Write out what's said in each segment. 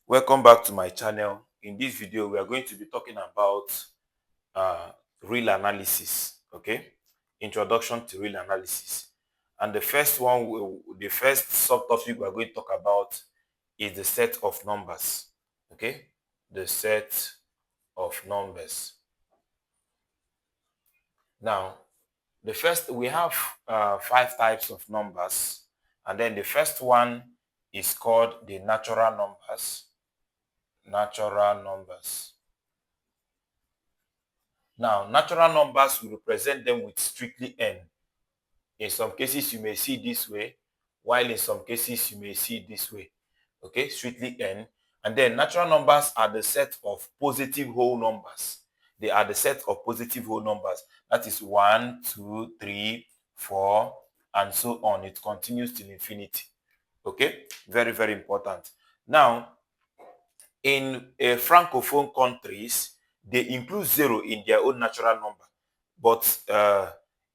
Welcome back to my channel. In this video, we are going to be talking about real analysis. Okay, introduction to real analysis. And the first the first subtopic we are going to talk about is the set of numbers. Okay, the set of numbers. Now, we have 5 types of numbers, and then the first one is called the natural numbers. Natural numbers. Now, natural numbers, we represent them with strictly n. In some cases, you may see this way, while in some cases, you may see this way. Okay, strictly n. And then natural numbers are the set of positive whole numbers. They are the set of positive whole numbers. That is 1, 2, 3, 4, and so on. It continues till infinity. Okay, very, very important. Now, in francophone countries, they include 0 in their own natural number. But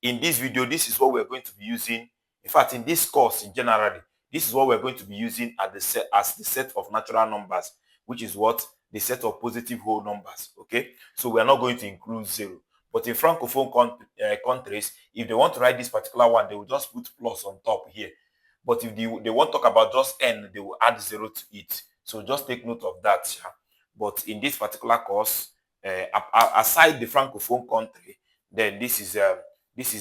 in this video, this is what we're going to be using. In fact, in this course, in generally, this is what we're going to be using as the set of natural numbers, which is what? The set of positive whole numbers. Okay, so we're not going to include 0. But in francophone countries, if they want to write this particular one, they will just put plus on top here. But if they want to talk about just n, they will add 0 to it. So just take note of that. But in this particular course, aside the francophone country, then this is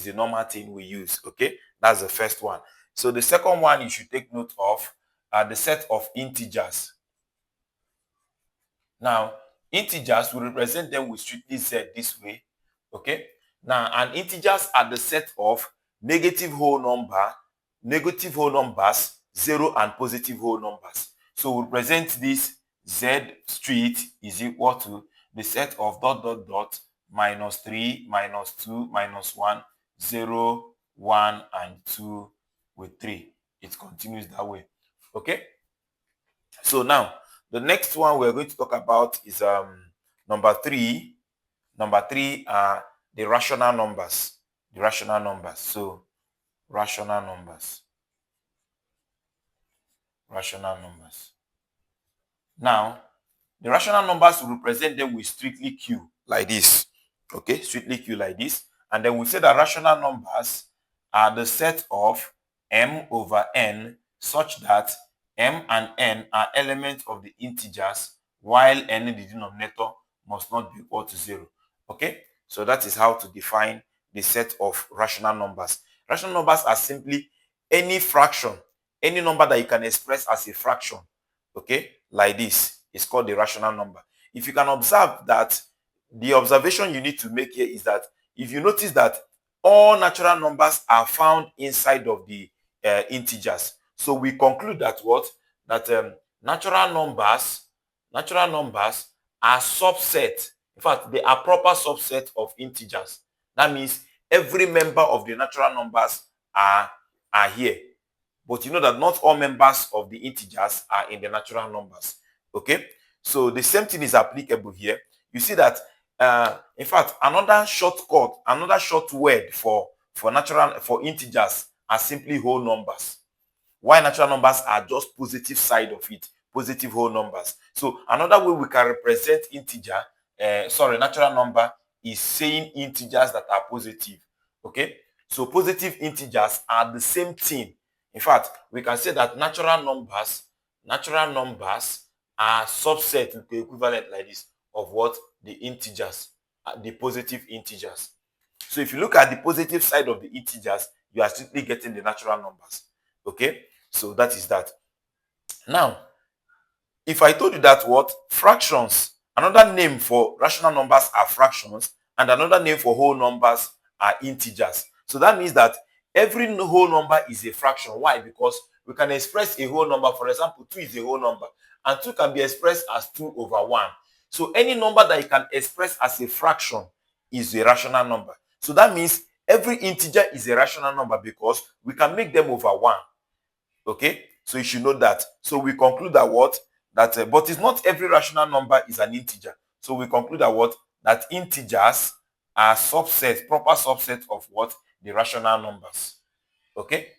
the normal thing we use. Okay, that's the first one. So the second one you should take note of are the set of integers. Now, integers, we represent them with strictly z this way. Okay, now, and integers are the set of negative whole numbers, 0 and positive whole numbers. So we represent this z street is equal to the set of ... minus 3, minus 2, minus 1, 0, 1, and 2 with 3. It continues that way. Okay? So now, the next one we're going to talk about is number 3. Number 3 are the rational numbers. The rational numbers. So, rational numbers. Rational numbers. Now, the rational numbers will represent them with strictly q, like this. Okay, strictly q like this. And then we say that rational numbers are the set of m over n such that m and n are elements of the integers, while n, the denominator, must not be equal to 0. Okay, so that is how to define the set of rational numbers. Rational numbers are simply any fraction, any number that you can express as a fraction. Okay, like this is called the rational number. If you can observe that, the observation you need to make here is that if you notice that all natural numbers are found inside of the integers, so we conclude that what? That natural numbers are subset. In fact, they are proper subset of integers. That means every member of the natural numbers are here. But you know that not all members of the integers are in the natural numbers. Okay, so the same thing is applicable here. You see that in fact, another short word for integers are simply whole numbers. Why natural numbers are just positive side of it, positive whole numbers. So another way we can represent natural number is saying integers that are positive. Okay, so positive integers are the same thing. In fact, we can say that natural numbers are subset with the equivalent like this of what? The integers, the positive integers. So if you look at the positive side of the integers, you are simply getting the natural numbers. Okay, so that is that. Now, if I told you that what? Fractions, another name for rational numbers are fractions, and another name for whole numbers are integers. So that means that every whole number is a fraction. Why? Because we can express a whole number. For example, 2 is a whole number, and 2 can be expressed as 2 over 1. So any number that you can express as a fraction is a rational number. So that means every integer is a rational number because we can make them over 1. Okay, so you should know that. So we conclude that what? That but it's not every rational number is an integer. So we conclude that what? That integers are proper subset of what? The rational numbers. Okay,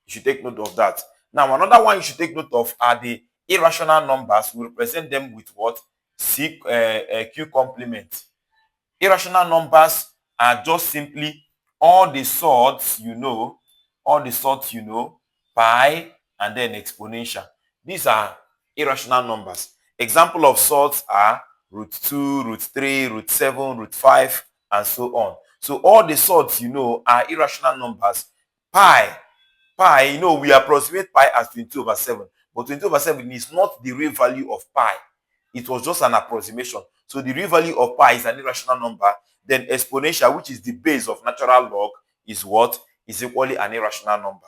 you should take note of that. Now, another one you should take note of are the irrational numbers, we represent them with what? Q complement. Irrational numbers are just simply all the sorts pi, and then exponential. These are irrational numbers. Example of sorts are root 2, root 3, root 7, root 5, and so on. So all the sorts are irrational numbers. Pi, we approximate pi as 22/7, but 22/7 is not the real value of pi. It was just an approximation. So the real value of pi is an irrational number. Then exponential, which is the base of natural log, is what? Is equally an irrational number.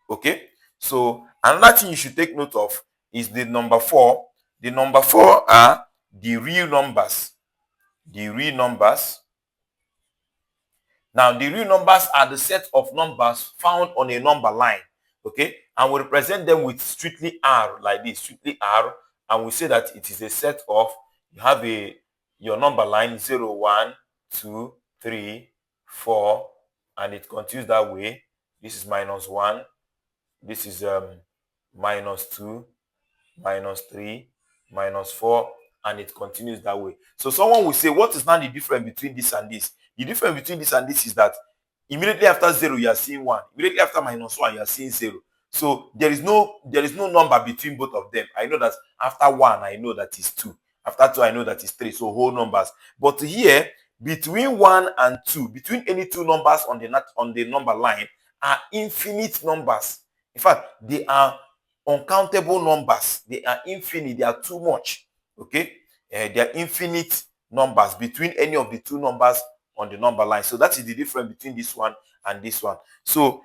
Okay? So another thing you should take note of is the number 4. The number 4 are the real numbers. The real numbers. Now, the real numbers are the set of numbers found on a number line. Okay? And we represent them with strictly R, like this, strictly R. And we say that it is a set of, you have your number line 0, 1, 2, 3, 4, and it continues that way. This is -1. This is -2, -3, -4, and it continues that way. So someone will say, what is now the difference between this and this? The difference between this and this is that immediately after 0, you are seeing 1. Immediately after -1, you are seeing 0. So there is no number between both of them. I know that after 1, I know that is 2. After 2, I know that is 3. So whole numbers. But here, between 1 and 2, between any two numbers on the number line, are infinite numbers. In fact, they are uncountable numbers. They are infinite. They are too much. Okay? They are infinite numbers between any of the two numbers on the number line. So that is the difference between this one and this one. So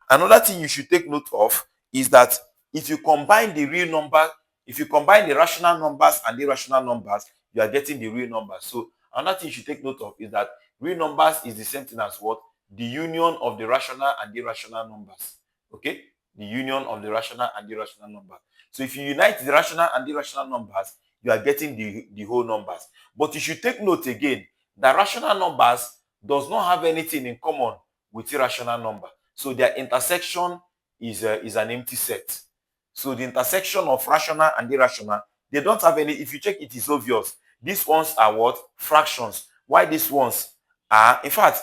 another thing you should take note of is that if you combine the real number, if you combine the rational numbers and the irrational numbers, you are getting the real numbers. So another thing you should take note of is that real numbers is the same thing as what? The union of the rational and the irrational numbers. Okay? The union of the rational and the irrational numbers. So if you unite the rational and the irrational numbers, you are getting the whole numbers. But you should take note again that rational numbers does not have anything in common with irrational number. So their intersection is an empty set. So the intersection of rational and irrational, they don't have any. If you check, it is obvious. These ones are what? Fractions. Why these ones are, in fact,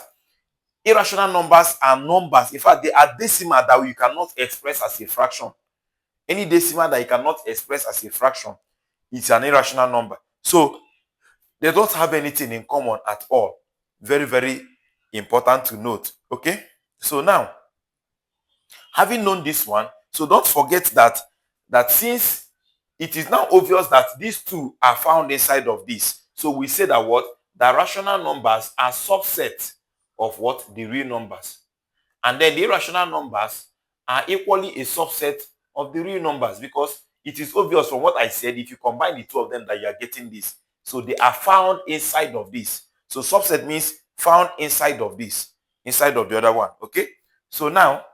irrational numbers are numbers. In fact, they are decimal that you cannot express as a fraction. Any decimal that you cannot express as a fraction is an irrational number. So they don't have anything in common at all. Very, very important to note. Okay? So now, having known this one, so don't forget that since it is now obvious that these two are found inside of this, so we say that what? The rational numbers are subset of what? The real numbers. And then the irrational numbers are equally a subset of the real numbers, because it is obvious from what I said, if you combine the two of them, that you are getting this. So they are found inside of this. So subset means found inside of this, inside of the other one. Okay? So now,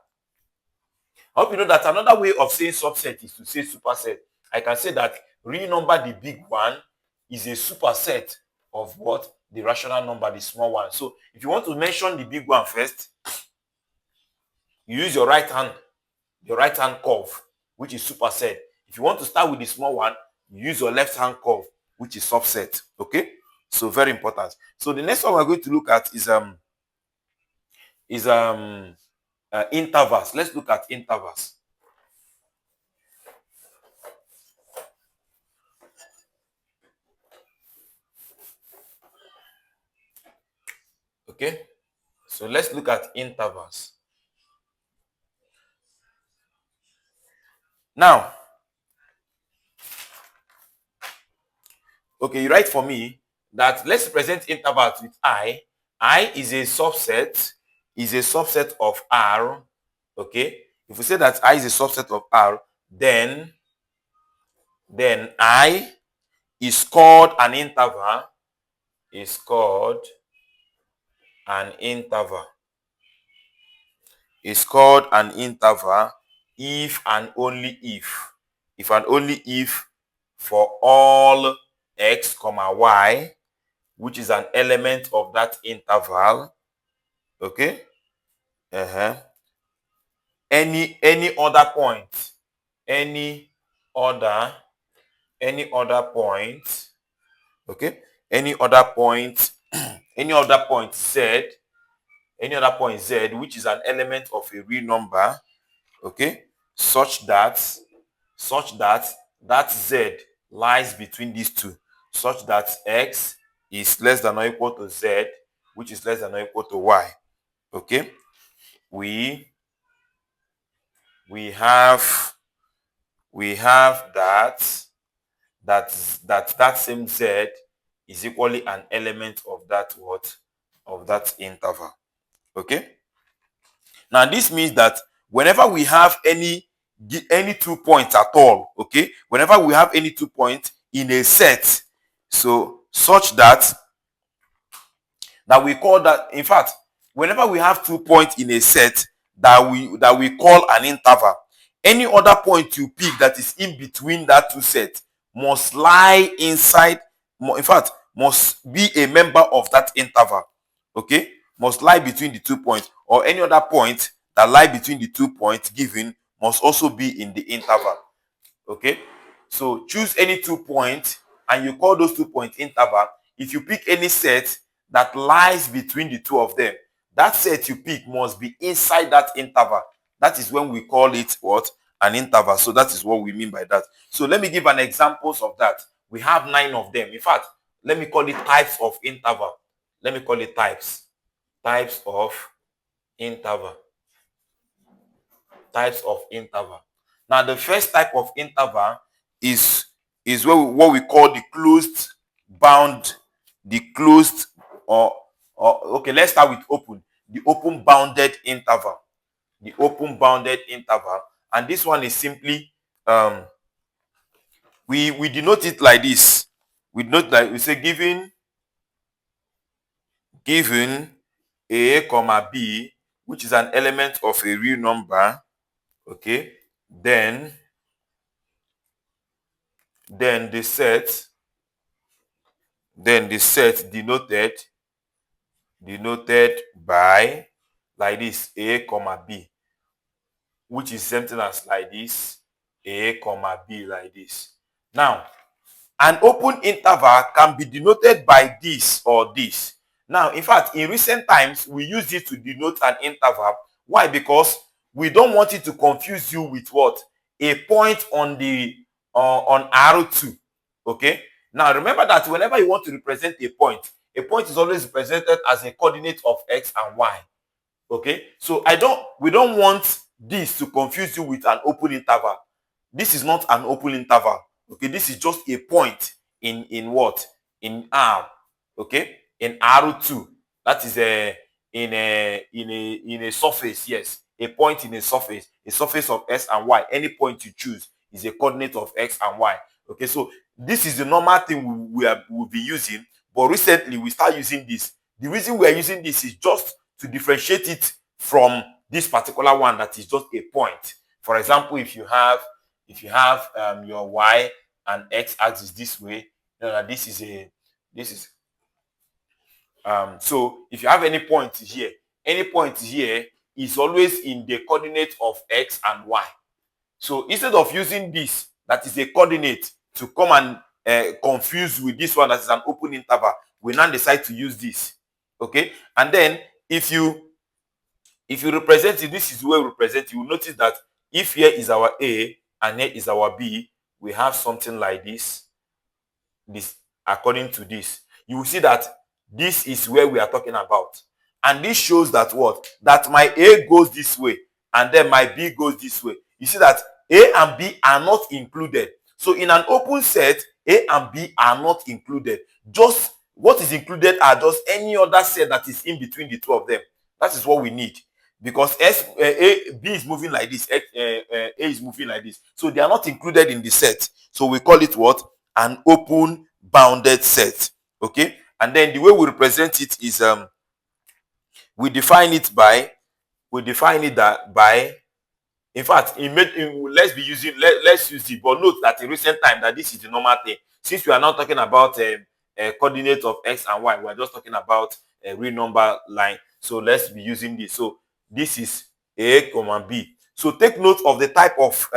I hope you know that another way of saying subset is to say superset. I can say that real number, the big one, is a superset of what? The rational number, the small one. So if you want to mention the big one first, you use your right hand curve, which is superset. If you want to start with the small one, you use your left hand curve, which is subset. Okay? So very important. So the next one we're going to look at is intervals. Let's look at intervals. Okay? So let's look at intervals. Now, okay, you write for me that let's represent intervals with I. I is a subset of R. Okay? If we say that I is a subset of R, then I is called an interval. Is called an interval. Is called an interval if and only if for all x, y, which is an element of that interval. Okay? Any other point, any other any other point, okay, any other point, any other point z, which is an element of a real number, okay, such that that z lies between these two, such that x is less than or equal to z, which is less than or equal to y. Okay, we have that same z is equally an element of that what, of that interval. Okay, now this means that whenever we have any 2 points at all, okay, whenever we have any 2 points in a set, so such that we call that, in fact, whenever we have 2 points in a set that we call an interval, any other point you pick that is in between that two sets must lie inside, in fact, must be a member of that interval. Okay, must lie between the 2 points, or any other point that lie between the 2 points given must also be in the interval. Okay, so choose any 2 points and you call those 2 points interval. If you pick any set that lies between the two of them, that set you pick must be inside that interval. That is when we call it what? An interval. So that is what we mean by that. So let me give an examples of that. We have 9 of them. In fact, let me call it types of interval. Let me call it types of interval. Types of interval. Now, the first type of interval is what we call the closed bound, the closed or okay, let's start with open. The open bounded interval. The open bounded interval. And this one is simply we denote it like this. We denote like we say given a comma b, which is an element of a real number, okay, then the set denoted by like this, a comma b, which is something as like this, a comma b, like this. Now, an open interval can be denoted by this or this. Now, in fact, in recent times, we use it to denote an interval. Why? Because we don't want it to confuse you with what? A point on the on arrow 2. Okay? Now, remember that whenever you want to represent a point is always represented as a coordinate of x and y. Okay? So we don't want this to confuse you with an open interval. This is not an open interval. Okay, this is just a point in what? In R. Okay, in R2. That is in a surface. Yes, a point in a surface of x and y. Any point you choose is a coordinate of x and y. Okay, so this is the normal thing we'll be using, but recently we start using this. The reason we are using this is just to differentiate it from this particular one that is just a point. For example, if you have your y and x axis this way, you know that this is so if you have any point here is always in the coordinate of x and y. So instead of using this that is a coordinate to come and confuse with this one that is an open interval, we now decide to use this. Okay, and then if you represent it, this is where we represent it. You will notice that if here is our a and here is our b, we have something like this. According to this, you will see that this is where we are talking about. And this shows that what? That my a goes this way and then my b goes this way. You see that a and b are not included. So in an open set, a and b are not included. Just what is included are just any other set that is in between the two of them. That is what we need. Because b is moving like this, a is moving like this. So they are not included in the set. So we call it what? An open bounded set. Okay? And then the way we represent it is we define it by, in fact, let's use it, but note that in recent time that this is the normal thing. Since we are not talking about a coordinate of x and y, we are just talking about a real number line. So let's be using this. So this is a comma b. So take note of the type of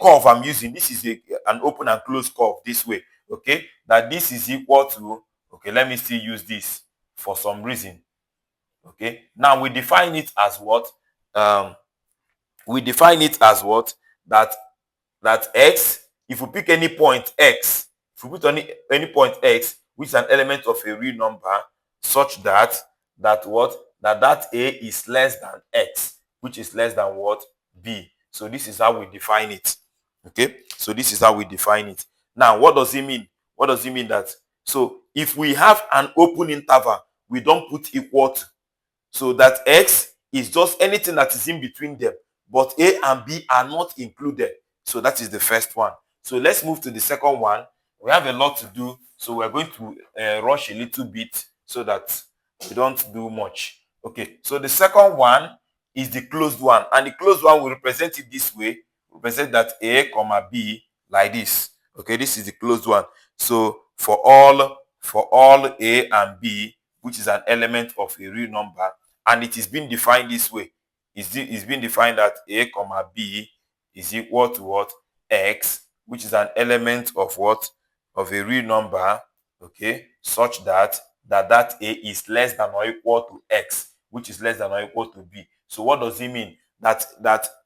curve I'm using, this is an open and closed curve this way, okay, that this is equal to, okay, let me still use this for some reason, okay. Now we define it as what? We define it as what? That x, if we pick any point x, if we put any point x, which is an element of a real number, such that that a is less than x, which is less than what? B. So this is how we define it. Okay, so this is how we define it. Now, what does it mean? What does it mean that? So if we have an open interval, we don't put equal to, so that x is just anything that is in between them, but a and b are not included. So that is the first one. So let's move to the second one. We have a lot to do, so we're going to rush a little bit so that we don't do much. Okay, so the second one is the closed one, and the closed one will represent it this way. Represent that a comma b like this. Okay, this is the closed one. So for all a and b, which is an element of a real number, and it is being defined this way. It's being defined that a comma b is equal to what? X, which is an element of what? Of a real number, okay, such that that a is less than or equal to x, which is less than or equal to b. So what does it mean? That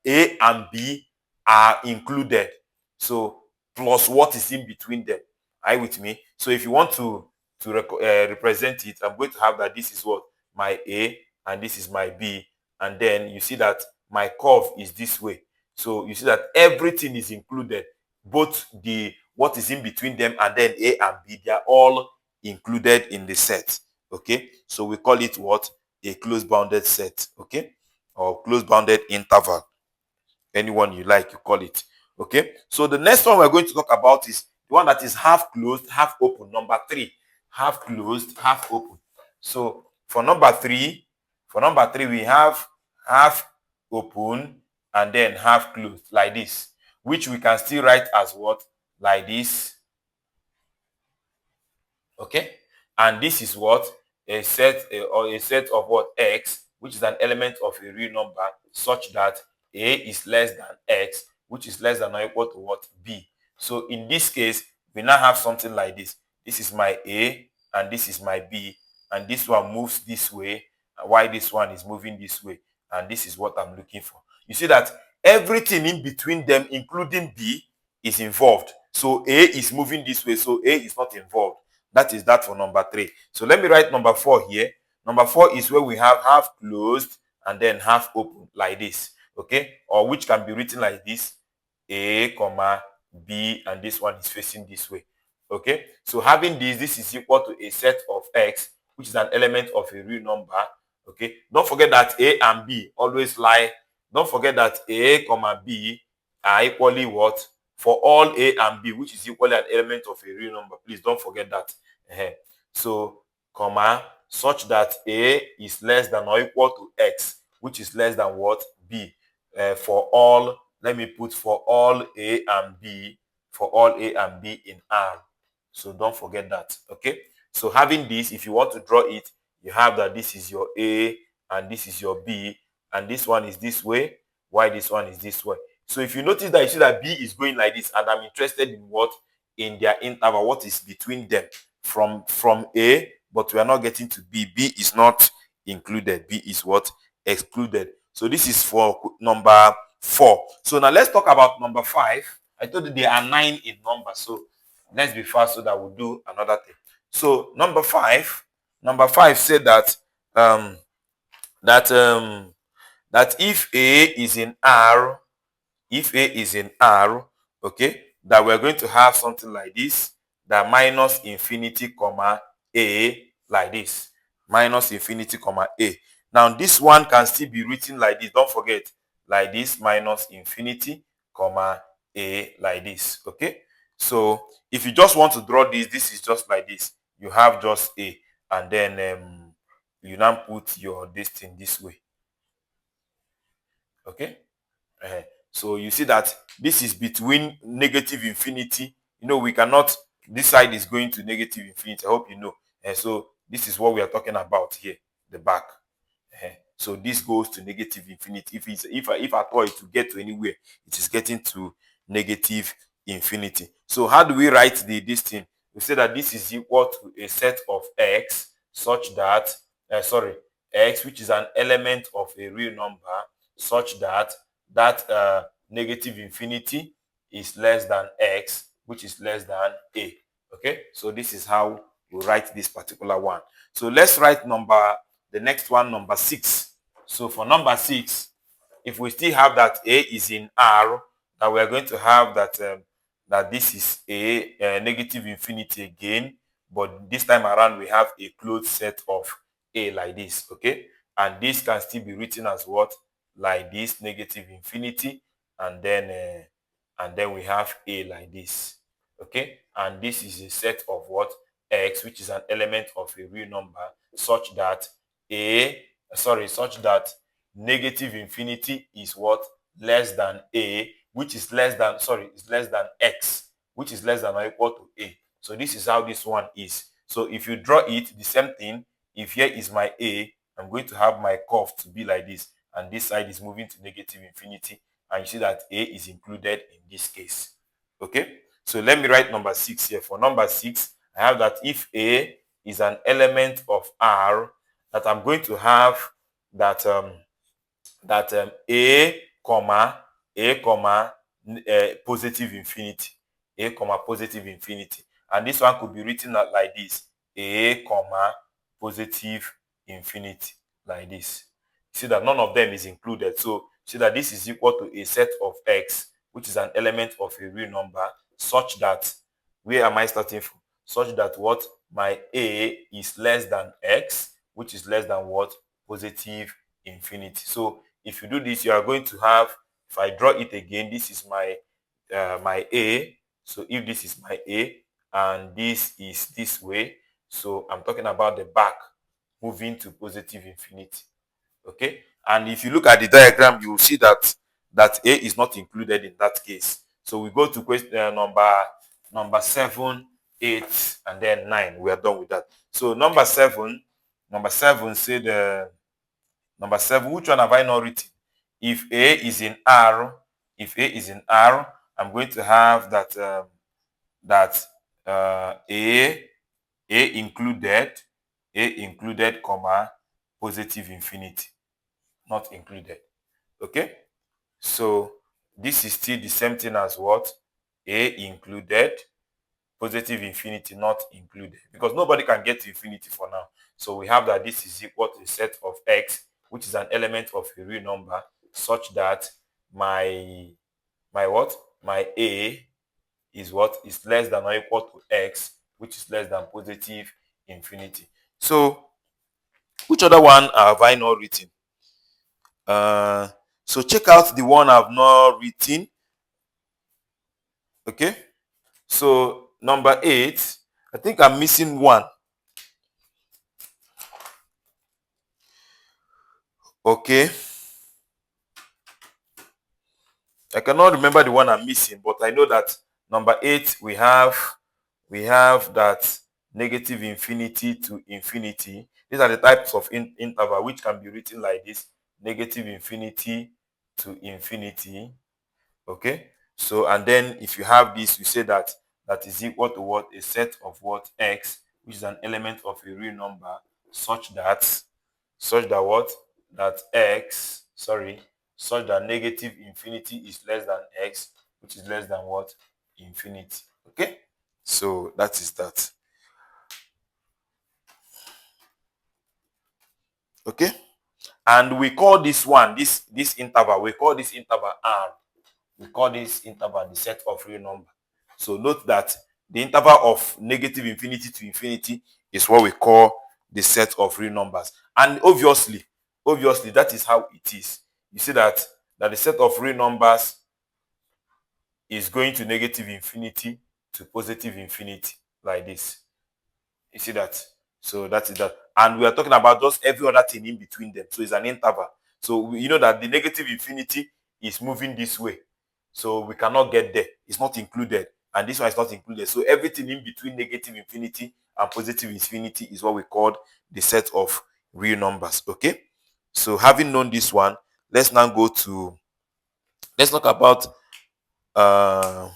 a and b are included. So plus what is in between them. Are you with me? So if you want to represent it, I'm going to have that this is what? My a, and this is my b, and then you see that my curve is this way. So you see that everything is included, both the what is in between them and then a and b, they are all included in the set. Okay, so we call it what? A closed bounded set. Okay, or closed bounded interval, anyone you like, you call it. Okay, so the next one we're going to talk about is the one that is half closed, half open. Number 3, half closed, half open. So for number 3, we have half open and then half closed like this, which we can still write as what? Like this. Okay, and this is what? A set or a set of what? X, which is an element of a real number, such that a is less than x, which is less than or equal to what? B. So in this case, we now have something like this. This is my a and this is my b, and this one moves this way, while this one is moving this way, and this is what I'm looking for. You see that everything in between them, including b, is involved. So a is moving this way, so a is not involved. That is that for number 3. So let me write number 4 here. Number 4 is where we have half closed and then half open like this. Okay, or which can be written like this: a comma b, and this one is facing this way. Okay, so having this is equal to a set of x, which is an element of a real number. Okay, don't forget that a and b always lie. Don't forget that a comma b are equally what? For all a and b, which is equally an element of a real number. Please don't forget that. So comma, such that a is less than or equal to x, which is less than what? B. For all, let me put for all a and b, for all a and b in R. So don't forget that. Okay, so having this, if you want to draw it, you have that this is your a and this is your b, and this one is this way, while this one is this way. So if you notice that, you see that b is going like this, and I'm interested in what? In their interval, what is between them from a, but we are not getting to b. B is not included. B is what? Excluded. So this is for number 4. So now let's talk about number 5. I told you there are 9 in number, so let's be fast so that we'll do another thing. So number 5 said that that if a is in R, okay, that we're going to have something like this, that minus infinity comma a, like this, minus infinity comma a. Now this one can still be written like this. Don't forget, like this, minus infinity comma a, like this. Okay, so if you just want to draw this is just like this. You have just a, and then you now put your this thing this way. Okay, so you see that this is between negative infinity. You know, we cannot, this side is going to negative infinity. I hope you know. So this is what we are talking about here, the back. So this goes to negative infinity. If at all it will get to anywhere, it is getting to negative infinity. So how do we write this thing? We say that this is equal to a set of x such that, x, which is an element of a real number, such that negative infinity is less than x, which is less than a. Okay, so this is how we write this particular one. So let's write the next one, number 6. So for number 6, if we still have that a is in R, that we are going to have that this is a negative infinity again, but this time around we have a closed set of a like this. Okay, and this can still be written as what? Like this, negative infinity, and then we have a like this. Okay, and this is a set of what? X, which is an element of a real number, such that such that negative infinity is what? Less than a, which is less than, is less than x, which is less than or equal to a. So this is how this one is. So if you draw it, the same thing. If here is my a, I'm going to have my curve to be like this, and this side is moving to negative infinity, and you see that a is included in this case. Okay, so let me write number 6 here. For number 6, I have that if a is an element of R, that I'm going to have that positive infinity, positive infinity, and this one could be written out like this: a positive infinity, like this. See that none of them is included, so see that this is equal to a set of x, which is an element of a real number, such that, where am I starting from? Such that what? My a is less than x, which is less than what? Positive infinity. So if you do this, you are going to have, if I draw it again, this is my my a. So if this is my a and this is this way, so I'm talking about the back moving to positive infinity. Okay, and if you look at the diagram, you will see that a is not included in that case. So we go to question number 7, 8, and then 9. We are done with that. So number 7 said number 7, which one have I not written? If a is in R, I'm going to have a included, comma, positive infinity, not included. Okay, so this is still the same thing as what? A included, positive infinity not included, because nobody can get to infinity for now. So we have that this is equal to a set of x, which is an element of a real number, such that my what? My a is what? Is less than or equal to x, which is less than positive infinity. So which other one have I not written? So check out the one I've not written. Okay, so number 8, I think I'm missing one. Okay, I cannot remember the one I'm missing, but I know that number 8, we have that negative infinity to infinity. These are the types of interval which can be written like this: negative infinity to infinity. Okay, so and then if you have this, you say that is equal to what? A set of what? X, which is an element of a real number, such that what? That x, such that negative infinity is less than x, which is less than what? Infinity. Okay, so that is that. Okay, and we call this one, this interval, we call this interval R. We call this interval the set of real number. So note that the interval of negative infinity to infinity is what we call the set of real numbers. And obviously, that is how it is. You see that the set of real numbers is going to negative infinity to positive infinity, like this. You see that? So that is that. And we are talking about just every other thing in between them. So it's an interval. So you know that the negative infinity is moving this way. So we cannot get there. It's not included. And this one is not included. So everything in between negative infinity and positive infinity is what we call the set of real numbers. Okay? So having known this one, let's now go to, let's talk about So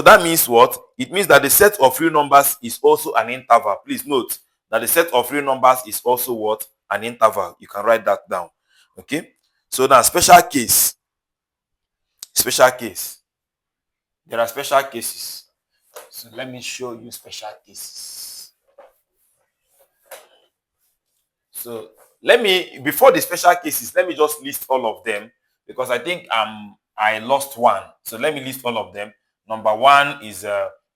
that means what? It means that the set of real numbers is also an interval. Please note that the set of real numbers is also what? An interval. You can write that down. Okay. So now special case. Special case. There are special cases. So let me show you special cases. So before the special cases, let me just list all of them because I think I lost one. So let me list all of them. Number one is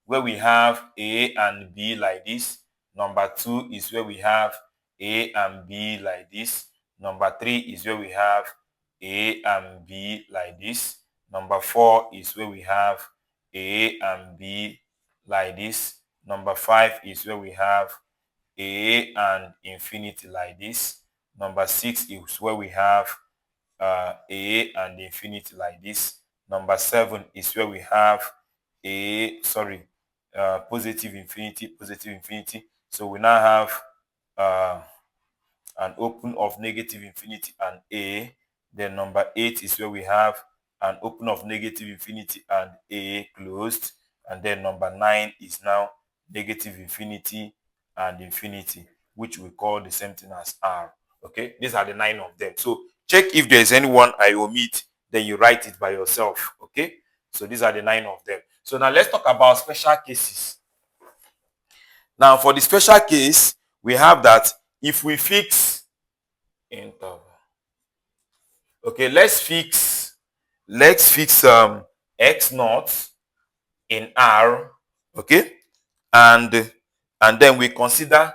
where we have A and B like this. Number two is where we have A and B like this. Number three is where we have A and B like this. Number four is where we have A and B like this. Number five is where we have A and infinity like this. Number six is where we have A and infinity like this. Number seven is where we have positive infinity, positive infinity. So we now have an open of negative infinity and A. Then number 8 is where we have an open of negative infinity and A closed. And then number 9 is now negative infinity and infinity, which we call the same thing as R. Okay, these are the 9 of them. So check if there's anyone I omit, then you write it by yourself. Okay, so these are the 9 of them. So now let's talk about special cases. Now for the special case, we have that if we fix interval. Okay, let's fix x naught in R. Okay, and then we consider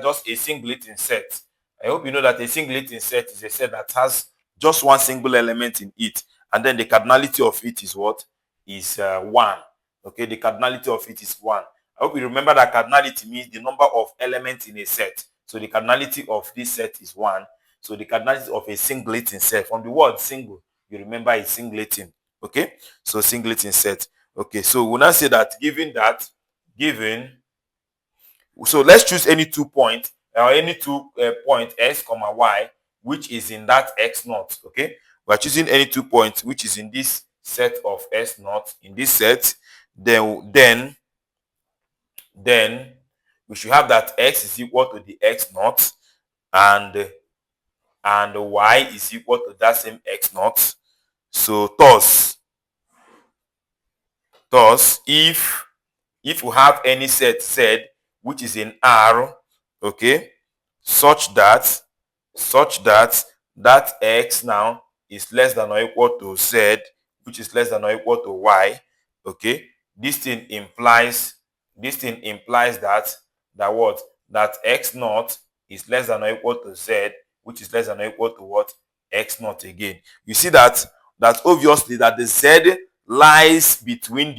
just a singleton set. I hope you know that a singleton set is a set that has just one single element in it, and then the cardinality of it is what? Is 1. Okay, the cardinality of it is 1. I hope you remember that cardinality means the number of elements in a set. So the cardinality of this set is 1. So the cardinality of a singleton set, from the word single, you remember a singleton. Okay, so singleton set. Okay, so we'll now say that given so let's choose any 2 points or any 2 point x comma y which is in that x naught. Okay, we're choosing any 2 points which is in this set of s naught, in this set. Then we should have that x is equal to the x naught and y is equal to that same x naught. So thus if we have any set z which is in R, okay, such that that x now is less than or equal to z, which is less than or equal to y, okay, this thing implies that what? That x naught is less than or equal to z, which is less than or equal to what? X naught again. You see that obviously that the z lies between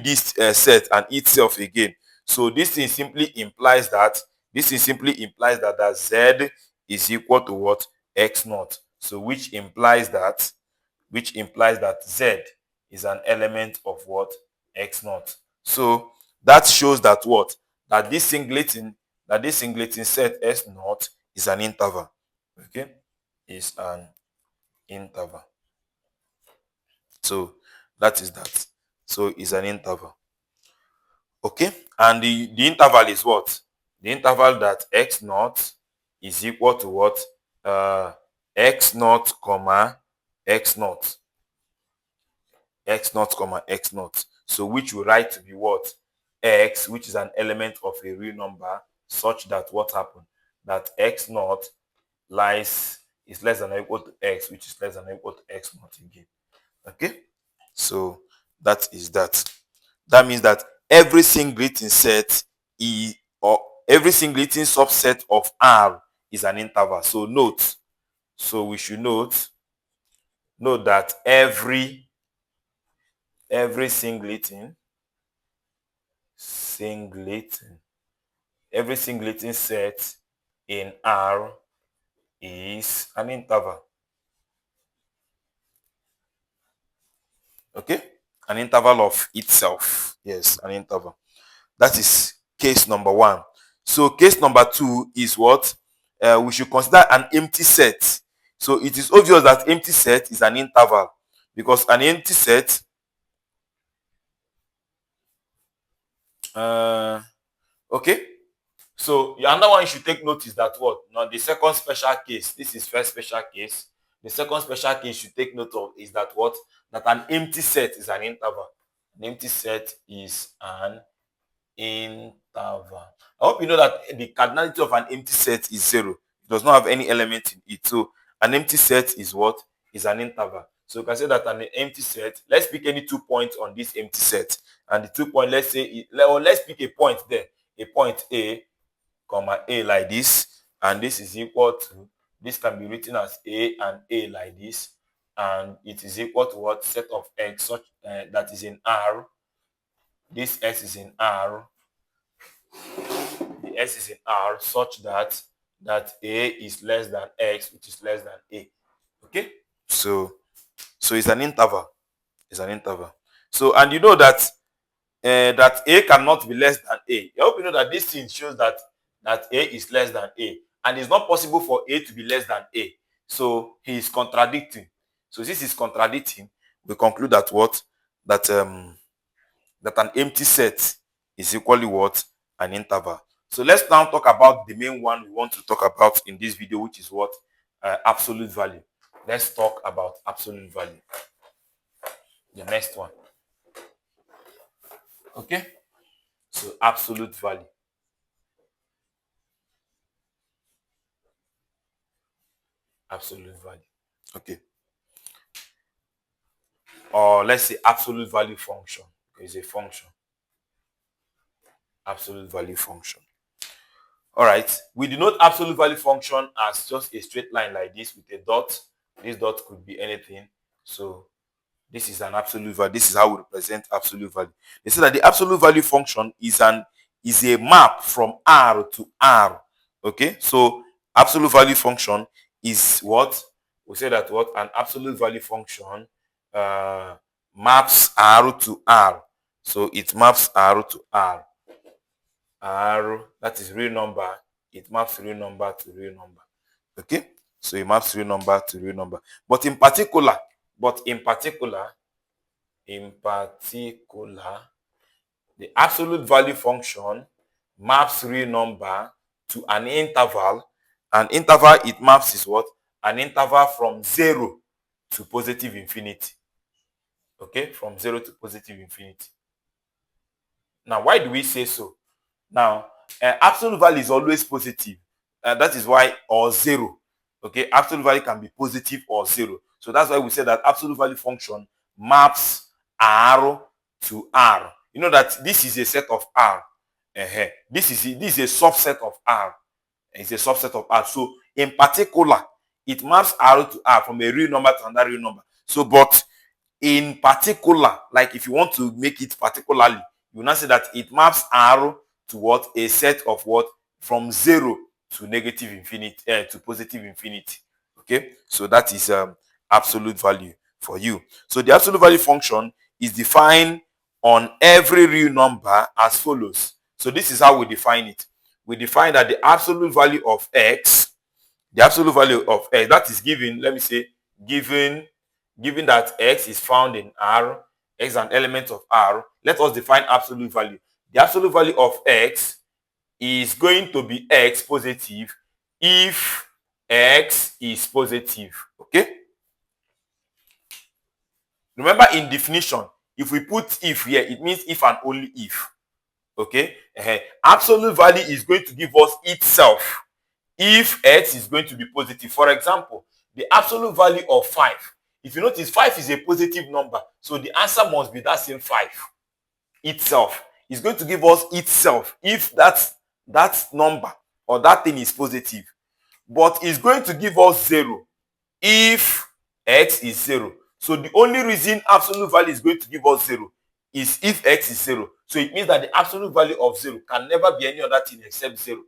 this set and itself again. So this thing simply implies that that z is equal to what? X naught. So which implies that z is an element of what? X naught. So that shows that what? That this singleton set S naught is an interval. Okay, is an interval. So that is that. So it's an interval. Okay, and the interval is what? The interval that x naught is equal to what? X naught comma x naught. X naught comma x naught. So which we write to be what? X, which is an element of a real number, such that what happened? That x naught is less than or equal to x, which is less than or equal to x naught again. Okay, so that is that. That means that every singleton set or every singleton subset of R is an interval. So we should note that every singleton set in R is an interval. Okay, an interval of itself. Yes, an interval. That is case number 1. So case number 2 is what? We should consider an empty set. So it is obvious that empty set is an interval, because an empty set, okay. So another one you should take note is that what? Now the second special case, this is first special case. The second special case you should take note of is that what? That an empty set is an interval. An empty set is an interval. I hope you know that the cardinality of an empty set is 0. It does not have any element in it. So an empty set is what? Is an interval. So you can say that an empty set, let's pick any 2 points on this empty set. And the 2 points, let's pick a point there. A point A, comma A like this. And this is equal to, this can be written as A and A like this. And it is equal to what? Set of X such that is in R. This S is in R. The S is in R such that A is less than X, which is less than A. Okay? So it's an interval. It's an interval. So, and you know that that A cannot be less than A. I hope you know that this thing shows that A is less than A. And it's not possible for A to be less than A. So he is contradicting. So this is contradicting. We conclude that what? That an empty set is equally what? An interval. So let's now talk about the main one we want to talk about in this video, which is what? Absolute value. Let's talk about absolute value. The next one. Okay? So absolute value. Absolute value. Okay. Or let's say absolute value function. Is a function. Absolute value function. All right. We denote absolute value function as just a straight line like this with a dot. This dot could be anything. So this is an absolute value. This is how we represent absolute value. They say that the absolute value function is a map from R to R. Okay. So absolute value function is what? We say that what? An absolute value function maps R to R. So it maps R to R. R, that is real number. It maps real number to real number. Okay? So it maps real number to real number. But in particular, the absolute value function maps real number to an interval. An interval it maps is what? An interval from 0 to positive infinity. Okay? From 0 to positive infinity. Now, why do we say so? Now, absolute value is always positive. That is why, or 0. Okay, absolute value can be positive or 0. So that's why we say that absolute value function maps R to R. You know that this is a set of R. This is a subset of R. It's a subset of R. So in particular, it maps R to R from a real number to another real number. So, but in particular, like if you want to make it particularly, you now say that it maps R to what? A set of what? From 0 to negative infinity, to positive infinity. Okay, so that is absolute value for you. So the absolute value function is defined on every real number as follows. So this is how we define it. We define that the absolute value of x, that is given, let me say, given that x is found in R, x is an element of R. Let us define absolute value. The absolute value of x is going to be x positive if x is positive. Okay? Remember, in definition, if we put if here, it means if and only if. Okay? Absolute value is going to give us itself if x is going to be positive. For example, the absolute value of 5. If you notice, 5 is a positive number. So the answer must be that same 5 itself. Is going to give us itself if that number or that thing is positive. But it's going to give us 0 if x is 0. So the only reason absolute value is going to give us 0 is if x is 0. So it means that the absolute value of 0 can never be any other thing except 0.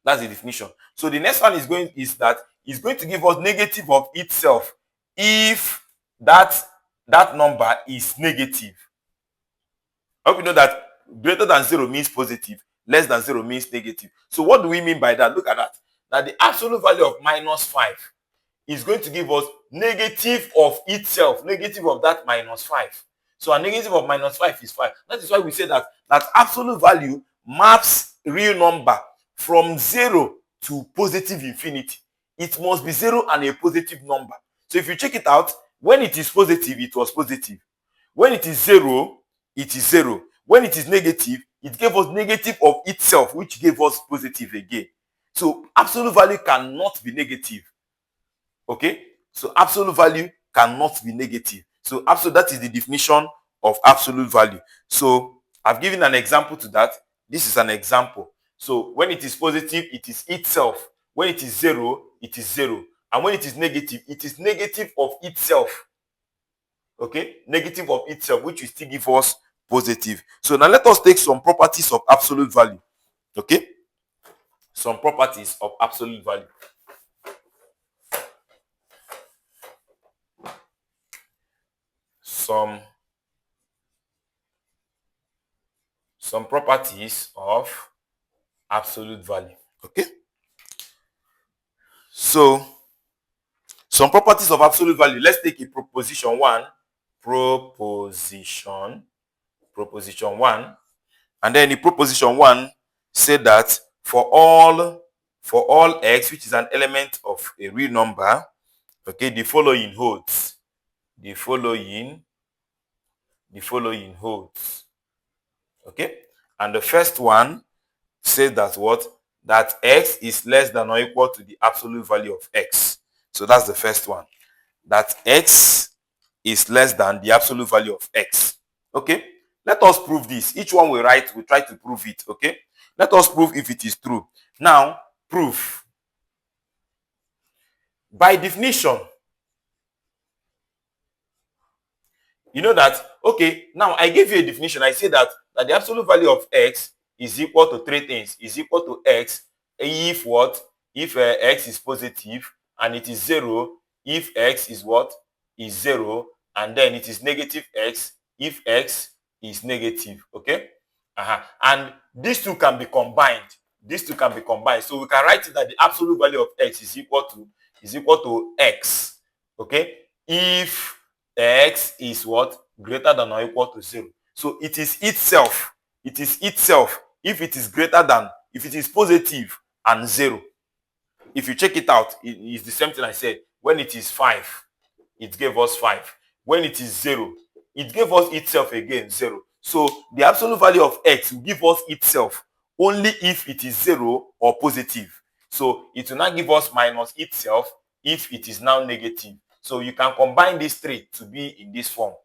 That's the definition. So the next one is going to give us negative of itself if that number is negative. I hope you know that greater than 0 means positive, less than 0 means negative. So what do we mean by that? Look at that. Now the absolute value of minus 5 is going to give us negative of itself, negative of that minus 5. So a negative of minus 5 is 5. That is why we say that absolute value maps real number from 0 to positive infinity. It must be 0 and a positive number. So if you check it out, when it is positive, it was positive. When it is 0, it is 0. When it is negative, it gave us negative of itself, which gave us positive again. So absolute value cannot be negative. Okay? So absolute value cannot be negative. So absolute, that is the definition of absolute value. So I've given an example to that. This is an example. So when it is positive, it is itself. When it is 0, it is 0. And when it is negative, it is negative of itself. Okay? Negative of itself, which will still give us positive. So now let us take some properties of absolute value. Okay? Some properties of absolute value. Some properties of absolute value. Okay? So, some properties of absolute value. Let's take a proposition 1. Proposition 1. And then the proposition 1 said that for all x, which is an element of a real number, okay, the following holds. The following holds. Okay? And the first one says that what? That x is less than or equal to the absolute value of x. So that's the first one. That x is less than the absolute value of x. Okay? Let us prove this. Each one we write, we try to prove it. Okay? Let us prove if it is true. Now, proof. By definition, you know that, okay, now I gave you a definition. I say that the absolute value of x is equal to 3 things. Is equal to x if what? If x is positive, and it is 0 if x is what? Is 0, and then it is negative x if x is negative. Okay? And these two can be combined. So we can write it that the absolute value of x is equal to x. Okay? If x is what? Greater than or equal to 0. So it is itself. If it is greater than, if it is positive and 0. If you check it out, it is the same thing I said. When it is 5, it gave us 5. When it is 0, it gave us itself again, 0. So the absolute value of x will give us itself only if it is 0 or positive. So it will not give us minus itself if it is now negative. So you can combine these three to be in this form.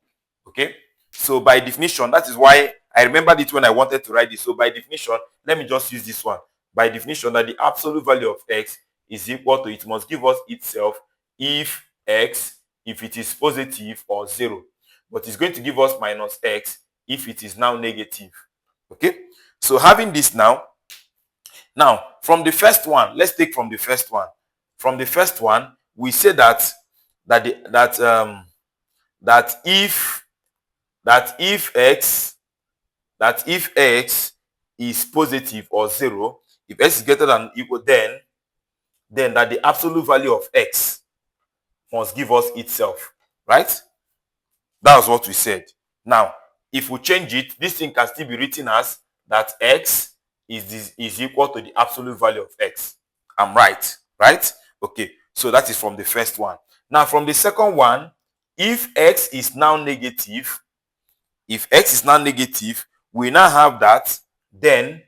Okay? So by definition, that is why I remembered it when I wanted to write this. So by definition, let me just use this one. By definition, that the absolute value of x is equal to, it must give us itself if it is positive or 0. But it's going to give us minus x if it is now negative. Okay? So having this now from the first one, let's take from the first one. From the first one, we say that if x is positive or 0, if x is greater than or equal, then that the absolute value of x must give us itself, right? That's what we said. Now, if we change it, this thing can still be written as that x is equal to the absolute value of x. I'm right? Okay, so that is from the first one. Now, from the second one, if x is now negative, we now have that the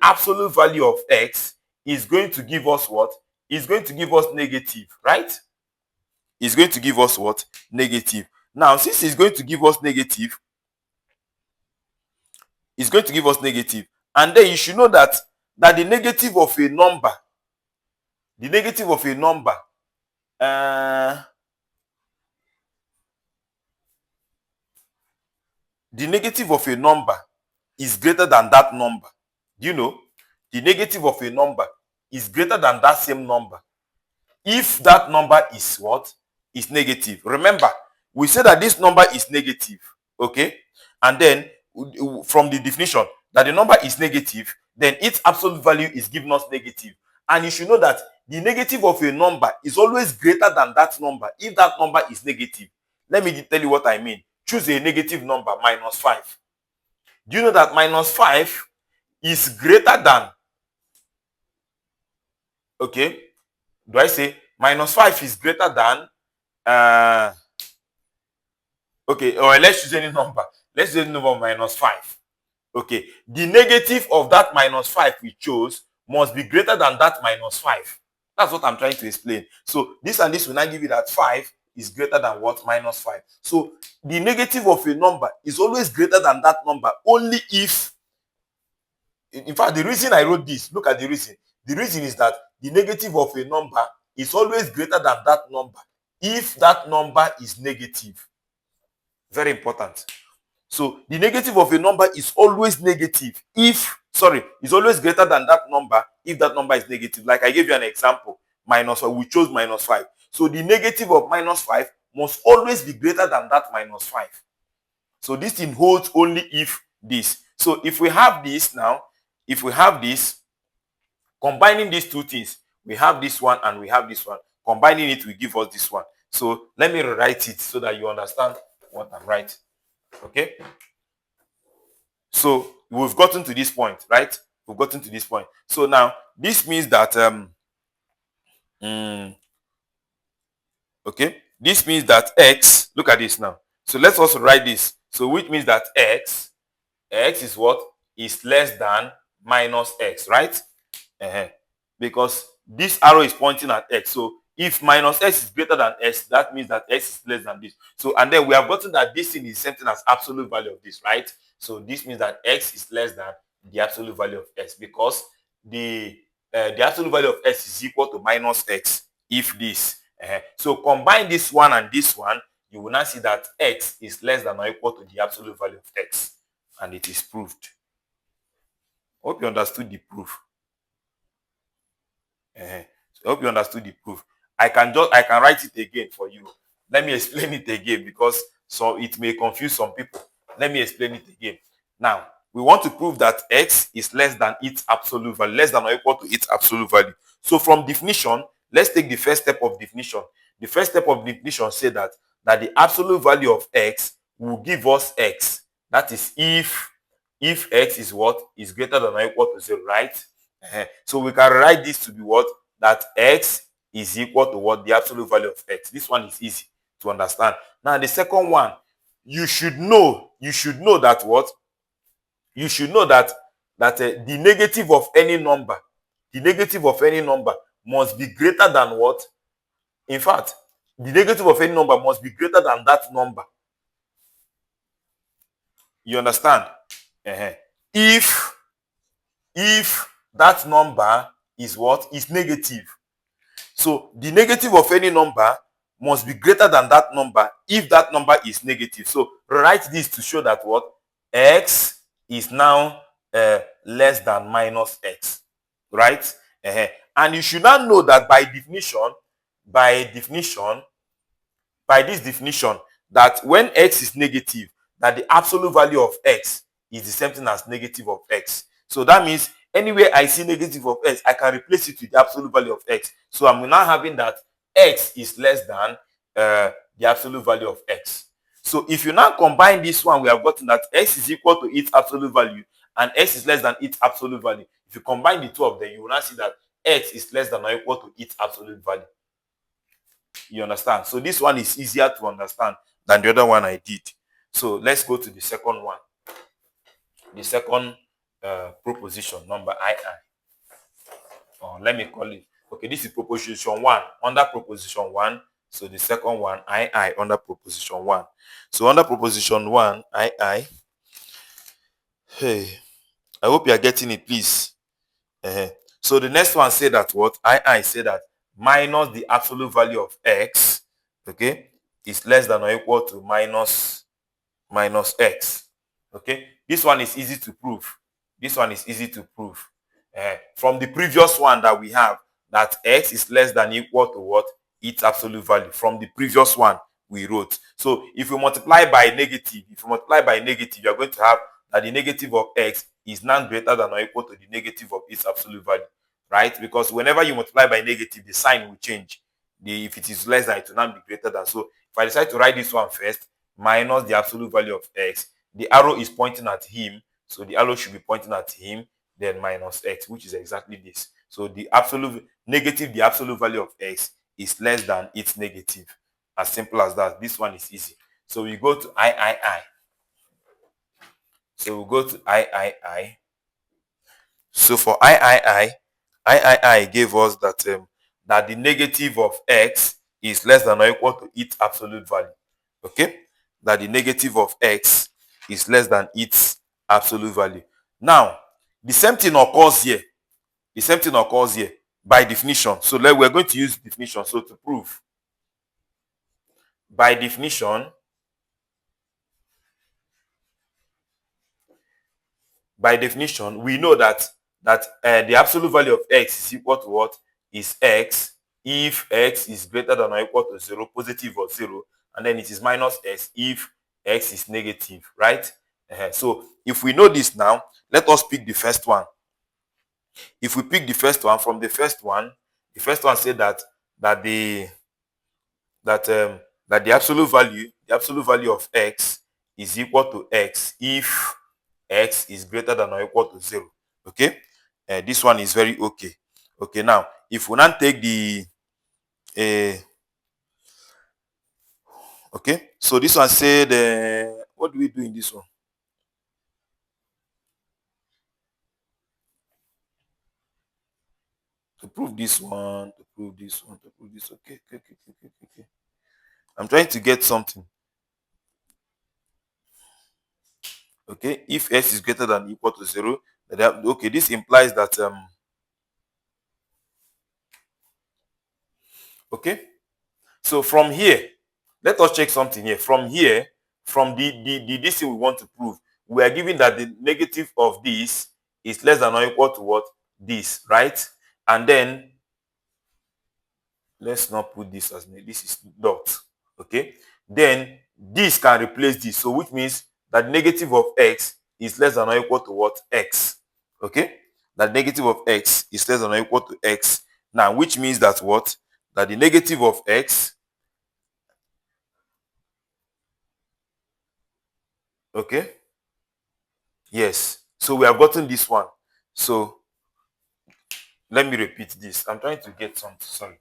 absolute value of x is going to give us what? Is going to give us negative, right? Is going to give us what? Negative. Now, since it's going to give us negative, and then you should know that the negative of a number, is greater than that number. Do you know? The negative of a number is greater than that same number if that number is what? Is negative. Remember, we said that this number is negative. Okay? And then from the definition, that the number is negative, then its absolute value is giving us negative. And you should know that the negative of a number is always greater than that number if that number is negative. Let me tell you what I mean. Choose a negative number, -5. Do you know that -5 is greater than, okay, do I say -5 is greater than, okay, or let's choose any number. Let's choose any number of -5. Okay, the negative of that -5 we chose must be greater than that -5. That's what I'm trying to explain. So this and this will now give you that 5 is greater than what? -5. So the negative of a number is always greater than that number only if, in fact, the reason I wrote this, look at the reason. The reason is that the negative of a number is always greater than that number if that number is negative. Very important. So the negative of a number is always negative if, is always greater than that number if that number is negative. Like I gave you an example, -5, we chose -5. So the negative of -5 must always be greater than that -5. So this thing holds only if this. So if we have this now, if we have this, combining these two things, we have this one and we have this one. Combining it will give us this one. So let me rewrite it so that you understand what I'm writing. Okay, so we've gotten to this point, right? We've gotten to this point. So now this means that okay, this means that x, look at this now. So let's also write this. So which means that x is what? Is less than -x, right? Because this arrow is pointing at x. So if -x is greater than x, that means that x is less than this. So, and then we have gotten that this thing is something as absolute value of this, right? So this means that x is less than the absolute value of x, because the absolute value of x is equal to -x if this. So combine this one and this one, you will now see that x is less than or equal to the absolute value of x, and it is proved. Hope you understood the proof. I hope you understood the proof. I can write it again for you. Let me explain it again, because so it may confuse some people. Let me explain it again. Now, we want to prove that x is less than its absolute value, less than or equal to its absolute value. So from definition, let's take the first step of definition. The first step of definition says that the absolute value of x will give us x. That is if x is what? Is greater than or equal to 0, right? So we can write this to be what? That x is equal to what? The absolute value of x. This one is easy to understand. Now the second one, you should know that what? You should know that the negative of any number, must be greater than what? In fact, the negative of any number must be greater than that number. You understand? If that number is what? Is negative. So the negative of any number must be greater than that number if that number is negative. So write this to show that what? X is now less than -x, right? And you should not know that by this definition, that when x is negative, that the absolute value of x is the same thing as negative of x. So that means anywhere I see negative of x, I can replace it with the absolute value of x. So I'm now having that x is less than the absolute value of x. So if you now combine this one, we have gotten that x is equal to its absolute value and x is less than its absolute value. If you combine the two of them, you will now see that x is less than or equal to its absolute value. You understand? So this one is easier to understand than the other one I did. So let's go to the second one. The second proposition, number II. Or let me call it. Okay, this is proposition 1. Under proposition 1, so the second one, II, under proposition 1. So under proposition 1, II. Hey, I hope you are getting it, please. So the next one say that what? II say that minus the absolute value of x, okay, is less than or equal to minus x. Okay, this one is easy to prove. From the previous one that we have, that x is less than or equal to what? Its absolute value. From the previous one we wrote. So if you multiply by negative, you are going to have that the negative of x is now greater than or equal to the negative of its absolute value, right? Because whenever you multiply by negative, the sign will change. If it is less than, it will now be greater than. So if I decide to write this one first, minus the absolute value of x, the arrow is pointing at him, so the arrow should be pointing at him, then minus x, which is exactly this. So the absolute negative, the absolute value of x is less than its negative. As simple as that. This one is easy. So we go to I. So we go to I. So for I gave us that that the negative of x is less than or equal to its absolute value. Okay? That the negative of x is less than its absolute value. Now, the same thing occurs here. The same thing occurs here by definition. So we're going to use definition. So to prove, by definition, we know that the absolute value of x is equal to what? Is x if x is greater than or equal to 0, positive or 0, and then it is minus x if x is negative, right? So if we know this now, let us pick the first one. If we pick the first one, from the first one said that the absolute value of x is equal to x if x is greater than or equal to 0. Okay, this one is very okay. Okay, now if we now take the okay, so this one said what do we do in this one? To prove this one, to prove this. Okay. I'm trying to get something. Okay, if x is greater than or equal to 0, okay, this implies that okay. So from here, let us check something here. From here, from the this thing we want to prove, we are given that the negative of this is less than or equal to what? This, right? And then let's not put this as this is dot. Okay. Then this can replace this. So which means that negative of x is less than or equal to what? X. Okay. That negative of x is less than or equal to x. Now, which means that what? That the negative of x, okay, yes. So we have gotten this one. So let me repeat this. I'm trying to get something. Sorry.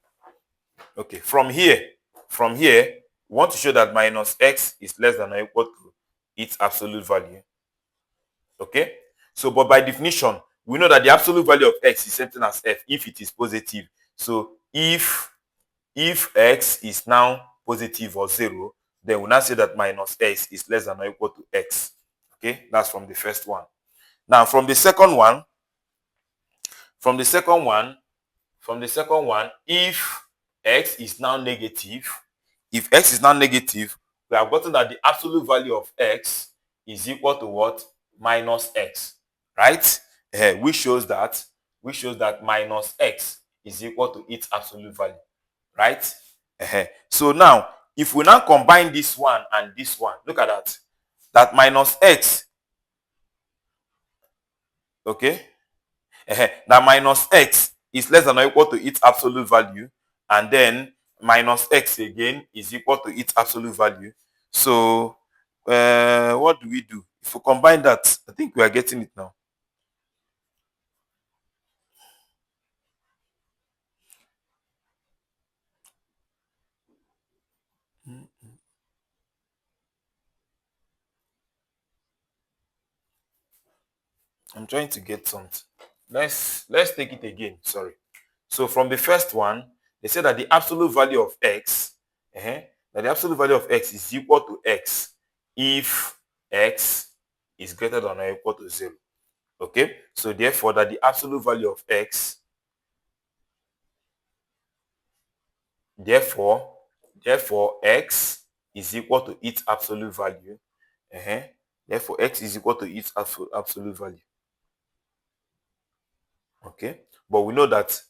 Okay. From here, we want to show that minus x is less than or equal to its absolute value. Okay. So, but by definition, we know that the absolute value of x is something as f if it is positive. So if x is now positive or 0, then we now say that minus x is less than or equal to x. Okay. That's from the first one. Now, from the second one, if x is now negative, we have gotten that the absolute value of x is equal to what? Minus x, right? Which shows that minus x is equal to its absolute value, right? So now, if we now combine this one and this one, look at that. That minus x, okay? That minus x is less than or equal to its absolute value, and then minus x again is equal to its absolute value. So what do we do? If we combine that, I think we are getting it now. I'm trying to get something. Let's take it again. Sorry. So from the first one, they said that the absolute value of x, is equal to x if x is greater than or equal to 0. Okay, so therefore that the absolute value of x, therefore x is equal to its absolute value. Therefore x is equal to its absolute value. Okay, but we know that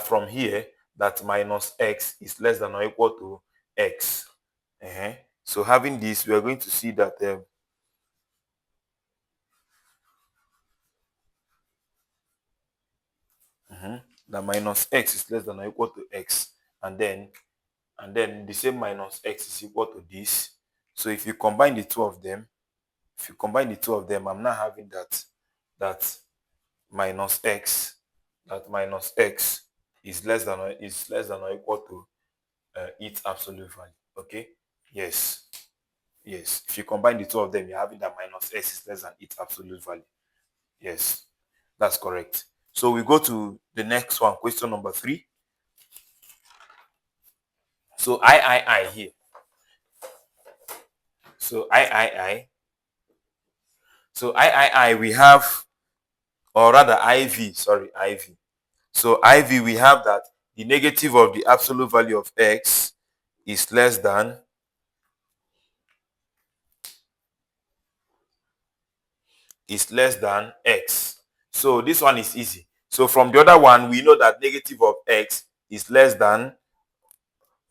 from here that minus x is less than or equal to x. So having this, we are going to see that that minus x is less than or equal to x, and then the same minus x is equal to this. So if you combine the two of them, I'm now having that minus x, is less than or equal to its absolute value. Okay. Yes. If you combine the two of them, you're having that minus x is less than its absolute value. Yes, that's correct. So we go to the next one, question number 3. So I here. So I. So I we have, or rather IV, IV. So IV, we have that the negative of the absolute value of x is less than x. So this one is easy. So from the other one, we know that negative of x is less than,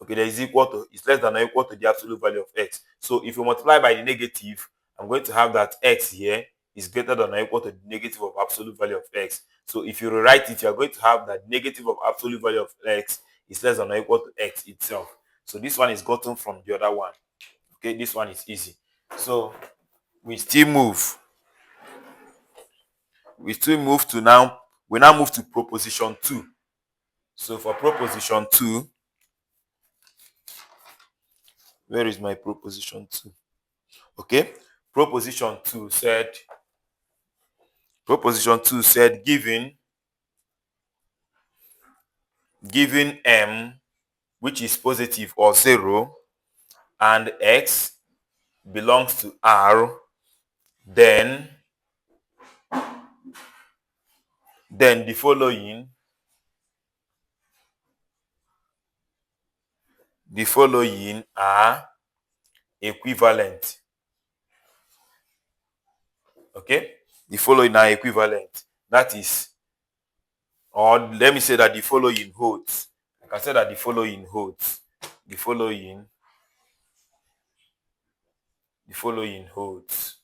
okay, there is equal to, is less than or equal to the absolute value of x. So if you multiply by the negative, I'm going to have that x here is greater than or equal to the negative of absolute value of x. So if you rewrite it, you're going to have that negative of absolute value of x is less than or equal to x itself. So this one is gotten from the other one. Okay, this one is easy. So we still move. We now move to proposition 2. So for proposition 2, where is my proposition 2? Okay, proposition 2 said given m, which is positive or 0, and x belongs to R, then the following are equivalent. Okay, the following are equivalent. That is, or let me say that the following holds. I can say that the following holds. The following holds.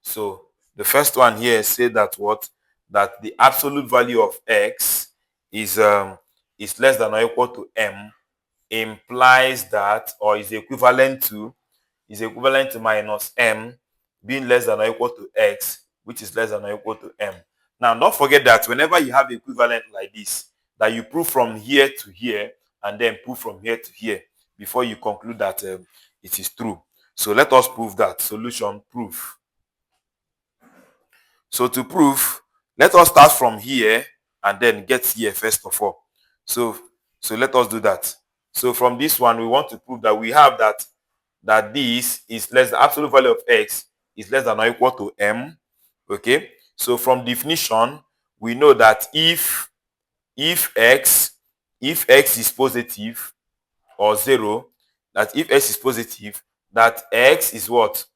So the first one here said that what? That the absolute value of x is less than or equal to m, implies that, or is equivalent to minus m being less than or equal to x, which is less than or equal to m. Now, don't forget that whenever you have equivalent like this, that you prove from here to here and then prove from here to here before you conclude that it is true. So let us prove that. Solution, proof. So to prove, let us start from here and then get here first of all. So let us do that. So from this one, we want to prove that we have that this is less, the absolute value of x is less than or equal to m. Okay. So from definition, we know that if x is positive or 0, that if x is positive, that x is what?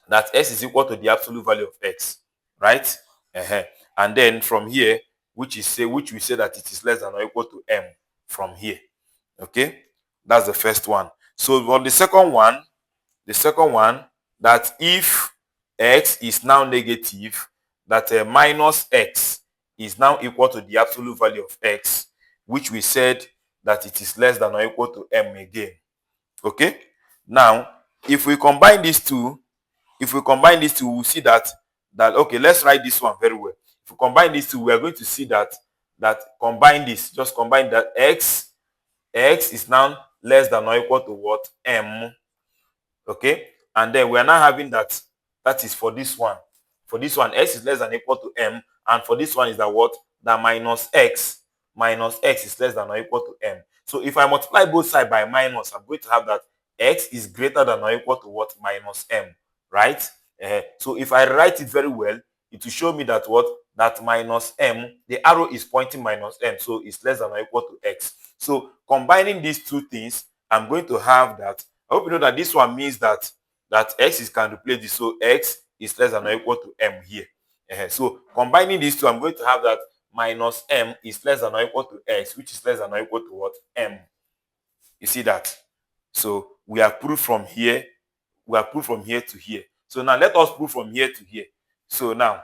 That x is equal to the absolute value of x, right? And then from here, which we say that it is less than or equal to m from here. Okay, that's the first one. So on the second one, that if x is now negative, that minus x is now equal to the absolute value of x, which we said that it is less than or equal to m again. Okay, now if we combine these two, we'll see that okay, let's write this one very well. If we combine these two, we are going to see that combine this, just combine that x is now less than or equal to what? M. Okay, and then we are now having that is for this one. For this one, x is less than or equal to m, and for this one is that what? That minus x is less than or equal to m. So if I multiply both sides by minus, I'm going to have that x is greater than or equal to what? Minus m, right? So if I write it very well, it will show me that what? That minus m, the arrow is pointing minus m, so it's less than or equal to x. So combining these two things, I'm going to have that. I hope you know that this one means that x can replace this, so x is less than or equal to m here. So combining these two, I'm going to have that minus m is less than or equal to x, which is less than or equal to what? M. You see that? So we have proved from here to here. So now let us prove from here to here. So now,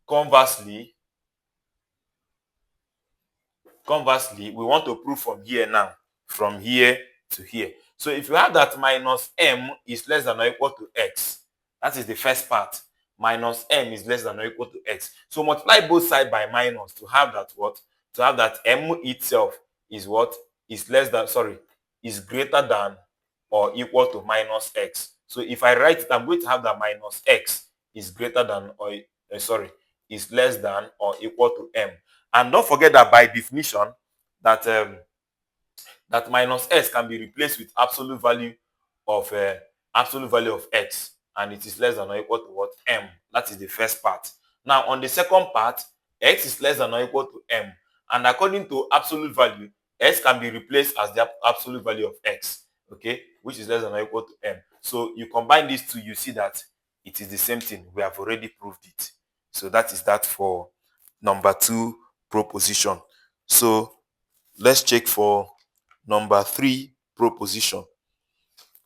conversely, Conversely, we want to prove from here now, from here to here. So if you have that minus m is less than or equal to x, that is the first part. Minus m is less than or equal to x. So multiply both sides by minus to have that what? To have that m itself is what? Is less than, sorry, is greater than or equal to minus x. So if I write it, I'm going to have that minus x is greater than or, is less than or equal to m. And don't forget that by definition, that that minus s can be replaced with absolute value of x, and it is less than or equal to what? M. That is the first part. Now on the second part, x is less than or equal to m, and according to absolute value, s can be replaced as the absolute value of x, okay, which is less than or equal to m. So you combine these two, you see that it is the same thing. We have already proved it. So that is that for number 2 proposition. So let's check for number 3 proposition.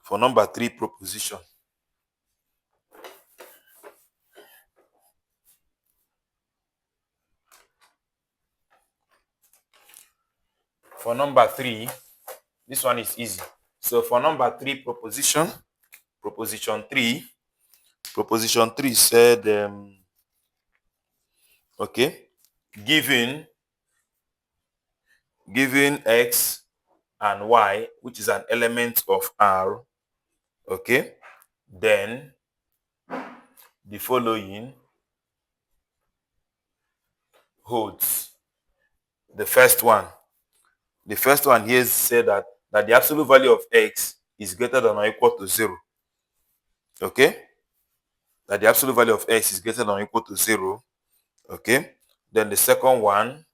For number 3 proposition. For number 3, this one is easy. So for number 3 proposition, proposition 3 said, okay, given x and y, which is an element of R, okay, then the following holds. The first one here said that the absolute value of x is greater than or equal to 0. Okay? That the absolute value of x is greater than or equal to 0. Okay? Then the second one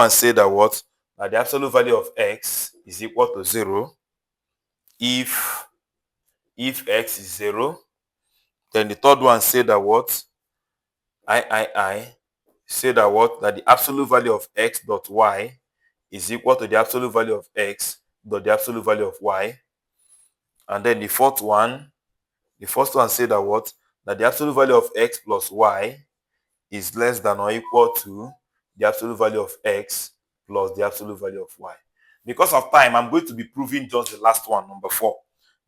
said that what? That the absolute value of x is equal to 0 if x is 0. Then the third one said that what? Say that what? That the absolute value of x dot y is equal to the absolute value of x dot the absolute value of y. And then the first one said that what? That the absolute value of x plus y is less than or equal to the absolute value of x plus the absolute value of y. Because of time, I'm going to be proving just the last one, number 4.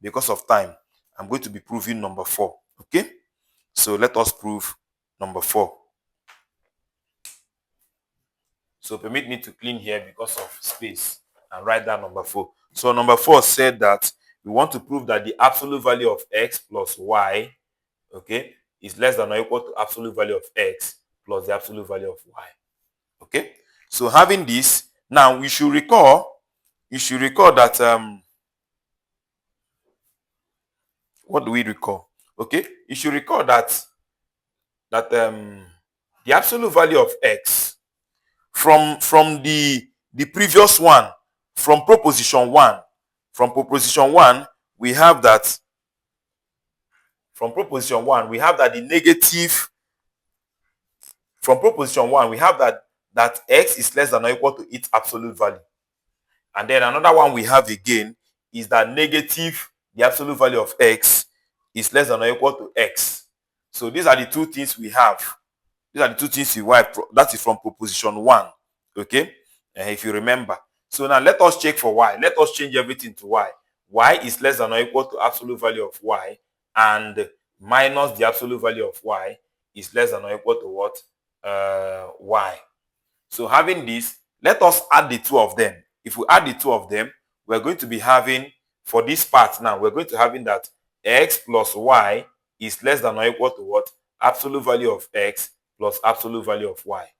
Because of time, I'm going to be proving number 4. Okay? So let us prove number 4. So permit me to clean here because of space and write down number 4. So number 4 said that we want to prove that the absolute value of x plus y, okay, is less than or equal to absolute value of x plus the absolute value of y. Okay? So having this, now you should recall that what do we recall? Okay? You should recall that the absolute value of x from the previous one, from proposition 1, we have that the negative, from proposition 1 we have that x is less than or equal to its absolute value. And then another one we have again is that negative, the absolute value of x is less than or equal to x. So these are the two things we have. That is from proposition 1. Okay? If you remember. So now let us check for y. Let us change everything to y. Y is less than or equal to absolute value of y, and minus the absolute value of y is less than or equal to what? Y. So having this, let us add the two of them. If we add the two of them, we're going to be having, for this part now, we're going to having that x plus y is less than or equal to what? Absolute value of x plus absolute value of y.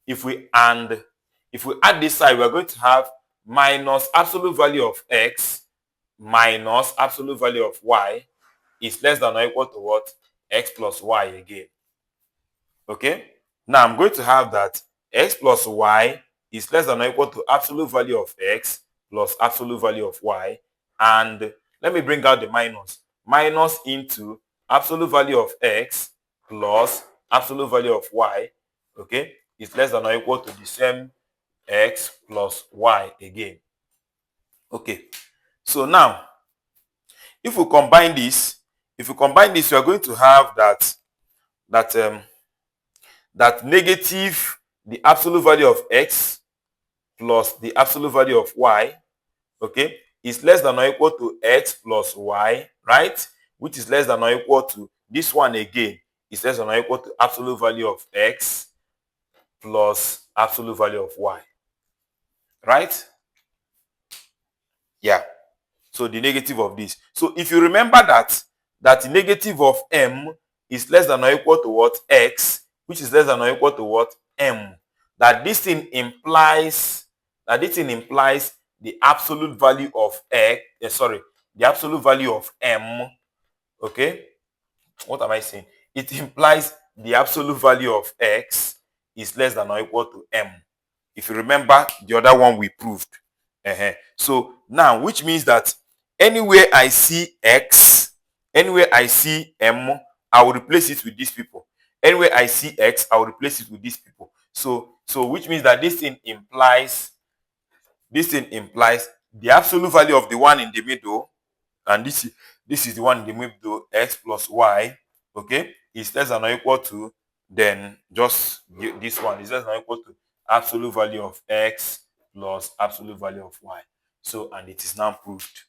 If we add this side, we're going to have minus absolute value of x minus absolute value of y is less than or equal to what? X plus y again. Okay? Now I'm going to have that x plus y is less than or equal to absolute value of x plus absolute value of y. And let me bring out the minus. Minus into absolute value of x plus absolute value of y, okay, is less than or equal to the same x plus y again. Okay. So now, if we combine this, we are going to have that negative, the absolute value of x plus the absolute value of y, okay, is less than or equal to x plus y, right? Which is less than or equal to this one again is less than or equal to absolute value of x plus absolute value of y, right? Yeah. So the negative of this. So if you remember that the negative of m is less than or equal to what? X, which is less than or equal to what? M. That this thing implies the absolute value of x, the absolute value of m, okay? What am I saying? It implies the absolute value of x is less than or equal to m. If you remember the other one we proved. So now, which means that anywhere I see x, anywhere I see m, I will replace it with these people. Anywhere I see x, I will replace it with these people. So which means that this thing implies the absolute value of the one in the middle, and this is the one in the middle, x plus y, okay, is less than or equal to, then just this one is less than or equal to absolute value of x plus absolute value of y. So, and it is now proved.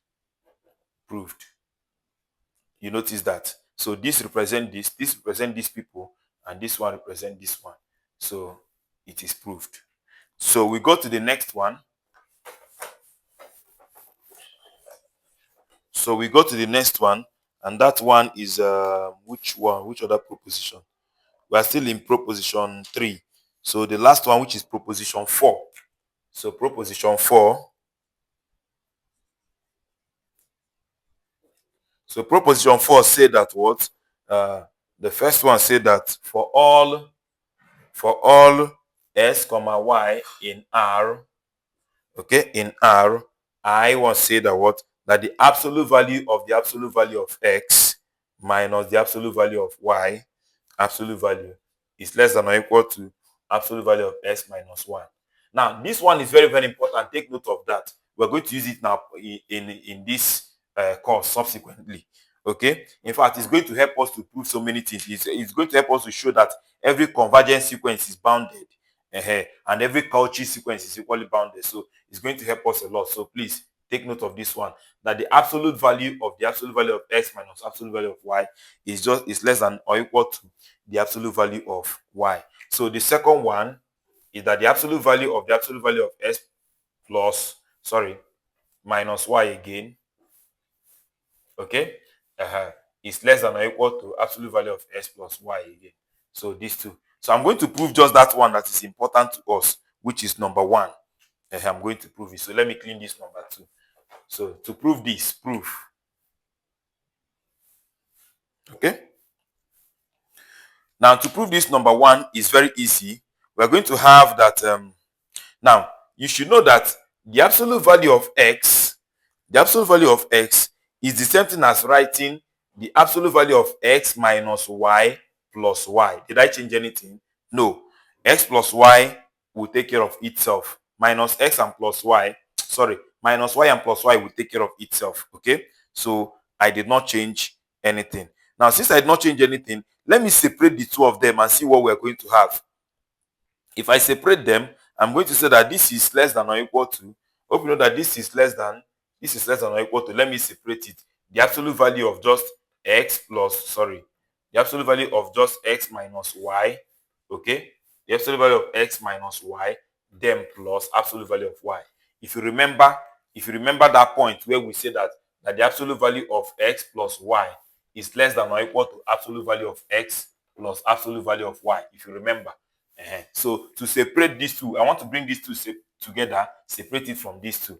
You notice that. So this represent this represent these people, and this one represent this one. So it is proved. So we go to the next one. So we go to the next one, and that one is which one? Which other proposition? We are still in proposition 3. So the last one, which is proposition 4. So proposition 4. So proposition 4 said that what? The first one said that for all s comma y in R, okay, in R, I want to say that what? That the absolute value of the absolute value of x minus the absolute value of y, absolute value, is less than or equal to absolute value of x minus 1. Now, this one is very, very important. Take note of that. We're going to use it now in this course subsequently. Okay? In fact, it's going to help us to prove so many things. It's going to help us to show that every convergence sequence is bounded. And every Cauchy sequence is equally bounded. So it's going to help us a lot. So please take note of this one, that the absolute value of the absolute value of x minus absolute value of y is less than or equal to the absolute value of y. So the second one is that the absolute value of x plus minus y again, okay, is less than or equal to absolute value of x plus y again. So these two. So I'm going to prove just that one that is important to us, which is number 1. I'm going to prove it. So let me clean this number 2. So to prove this, okay. Now to prove this number 1 is very easy. We're going to have that. Now you should know that the absolute value of x is the same thing as writing the absolute value of x minus y plus y. Did I change anything? No. X plus y will take care of itself. Minus x and plus y, minus y and plus y will take care of itself. Okay? So I did not change anything. Now, since I did not change anything, let me separate the two of them and see what we're going to have. If I separate them, I'm going to say that this is less than or equal to, hope you know that this is less than or equal to, let me separate it. The absolute value of just x plus, the absolute value of just x minus y, okay? The absolute value of x minus y, then plus absolute value of y. If you remember that point where we say that the absolute value of x plus y is less than or equal to absolute value of x plus absolute value of y, if you remember. So to separate these two, I want to bring these two together, separate it from these two.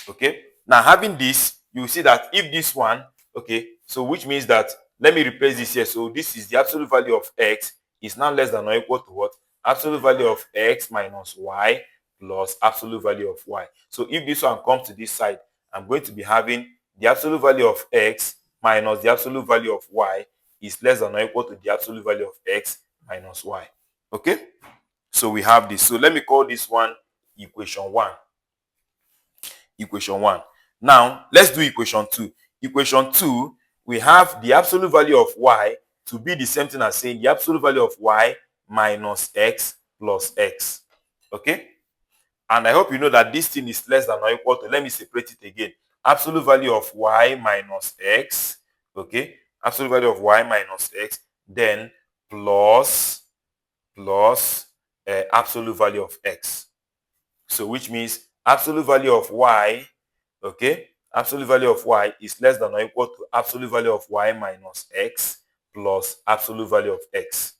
Okay. Now having this, you will see that if this one, okay, so which means that, let me replace this here. So this is the absolute value of x is now less than or equal to what? Absolute value of x minus y plus absolute value of y. So if this one comes to this side, I'm going to be having the absolute value of x minus the absolute value of y is less than or equal to the absolute value of x minus y. Okay? So we have this. So let me call this one equation 1. Equation 1. Now, let's do equation 2. Equation 2, we have the absolute value of y to be the same thing as saying the absolute value of y minus x plus x. Okay? And I hope you know that this thing is less than or equal to, let me separate it again. Absolute value of y minus x, okay? Absolute value of y minus x, then plus absolute value of x. So which means absolute value of y, okay? Absolute value of y is less than or equal to absolute value of y minus x plus absolute value of x,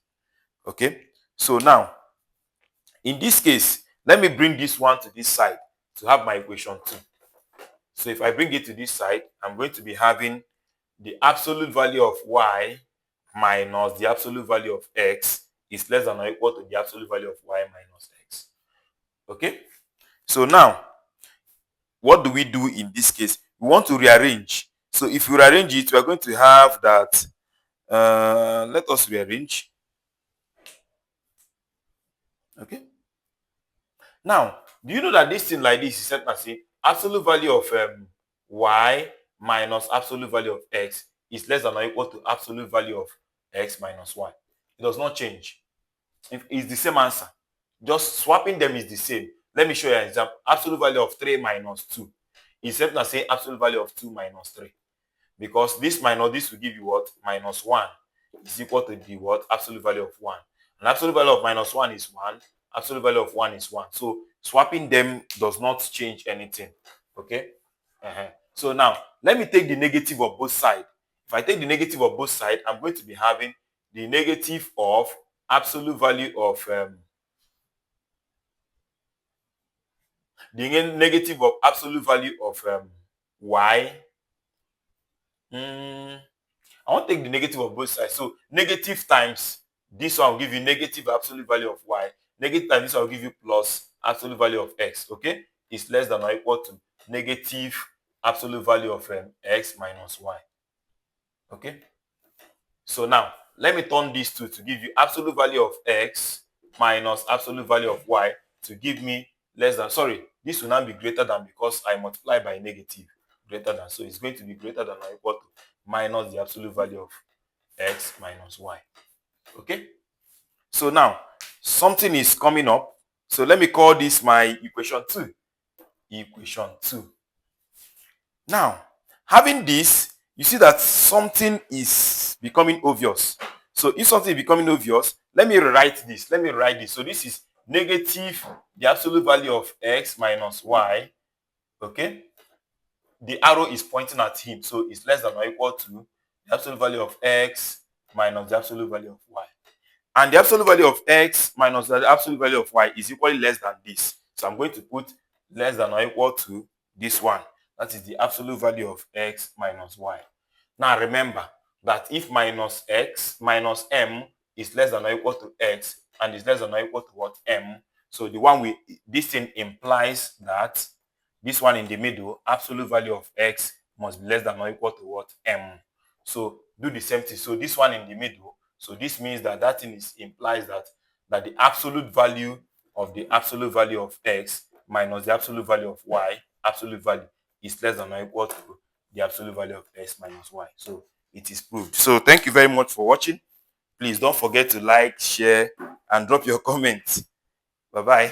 okay? So now, in this case, let me bring this one to this side to have my equation 2. So if I bring it to this side, I'm going to be having the absolute value of y minus the absolute value of x is less than or equal to the absolute value of y minus x. Okay? So now, what do we do in this case? We want to rearrange. So if we rearrange it, we are going to have that. Let us rearrange. Okay? Now, do you know that this thing like this is set as absolute value of y minus absolute value of x is less than or equal to absolute value of x minus y? It does not change. It's the same answer. Just swapping them is the same. Let me show you an example. Absolute value of 3 minus 2 is set as absolute value of 2 minus 3. Because this minus this will give you what? Minus 1 is equal to the what? Absolute value of 1. And absolute value of minus 1 is 1. Absolute value of 1 is 1. So swapping them does not change anything. Okay? So now, let me take the negative of both sides. If I take the negative of both sides, I'm going to be having the negative of absolute value of the negative of absolute value of y. I want to take the negative of both sides. So negative times this one will give you negative absolute value of y. Negative times this one will give you plus absolute value of x. Okay? It's less than or equal to negative absolute value of x minus y. Okay? So now, let me turn these two to give you absolute value of x minus absolute value of y to give me less than, sorry, this will now be greater than because I multiply by negative. Greater than, so it's going to be greater than or equal to minus the absolute value of x minus y. Okay? So now, something is coming up. So let me call this my equation 2. Equation 2. Now, having this, you see that something is becoming obvious. So if something is becoming obvious, let me rewrite this. Let me write this. So this is negative the absolute value of x minus y. Okay? The arrow is pointing at him. So it's less than or equal to the absolute value of x minus the absolute value of y. And the absolute value of x minus the absolute value of y is equally less than this. So I'm going to put less than or equal to this one. That is the absolute value of x minus y. Now remember that if minus x minus m is less than or equal to x and is less than or equal to what? M. So the one this thing implies that this one in the middle, absolute value of x must be less than or equal to what? M. So do the same thing. So this one in the middle, so this means that thing implies that the absolute value of the absolute value of x minus the absolute value of y, absolute value, is less than or equal to the absolute value of x minus y. So it is proved. So thank you very much for watching. Please don't forget to like, share, and drop your comments. Bye-bye.